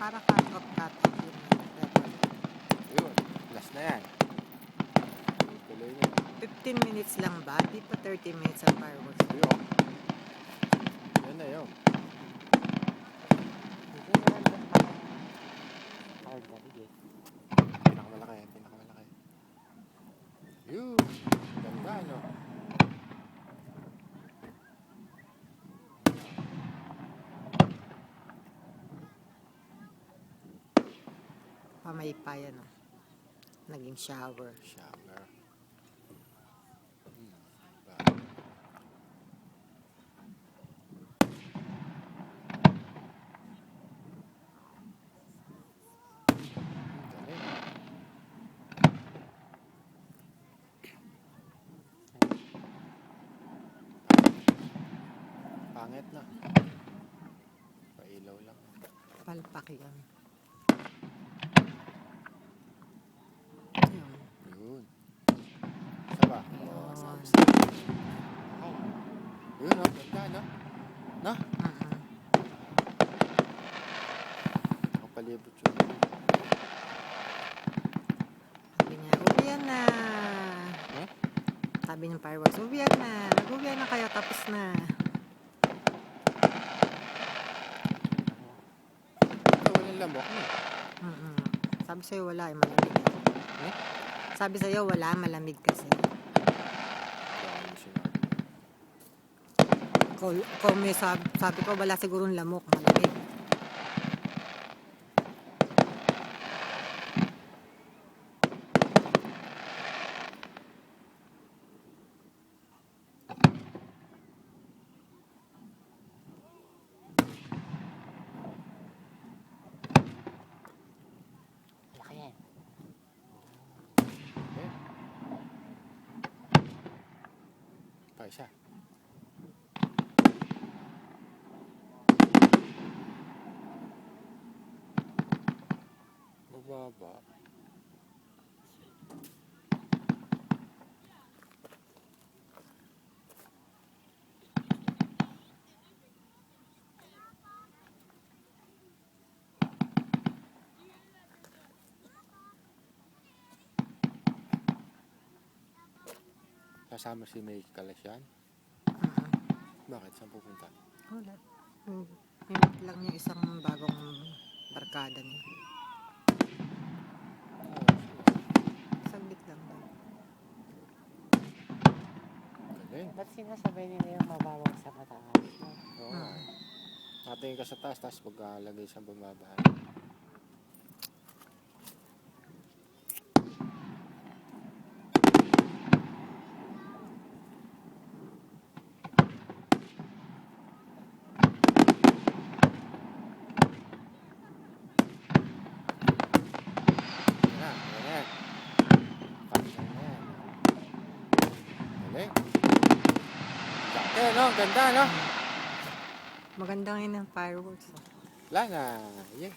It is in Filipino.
para cut off yun. Yun, last na yan. Tuloy niya. 15 minutes lang ba? Di pa 30 minutes ang fireworks. Yun. Yan na yun. Pinakamalaki, pinakamalaki. Yun. Ganda, no? Pamaypayan, no? Naging shower. Shower. Ba. Galing. Pangit na. Pailaw lang. Palpak yan. Yun. Yun. Isa ba? Yun. Sabi sa'yo. Oh. Yun, no? Ganda, no? No? Nakapalibot yun. Sabi niya, uwian na. Eh? Sabi ng fireworks, uwian na. Nag-uwian na kayo, tapos na. Ito, walang lamok, no? Sabi sa'yo, wala, malamig. Eh? Sabi sa'yo, wala, malamig kasi. Baka mo sinabi. Kung may sabi ko, wala sigurong lamok, malamig. Laki yan. Eh? Pa isa. Mababa. Kasama si May Kalasyan? Bakit? Saan pupunta? Wala. Minit lang yung isang bagong barkada niya. Saglit lang daw. Galing. Ba't sinasabay nila yung mababang sa mataas? Oo. Natingin ka sa taas, tapos pagkalagay sa bumaba. Yan, yan. Pakisang na yan. Galing. Laki, no? Ganda, no? Maganda ngayon ang fireworks. Oh. Wala na. Yay!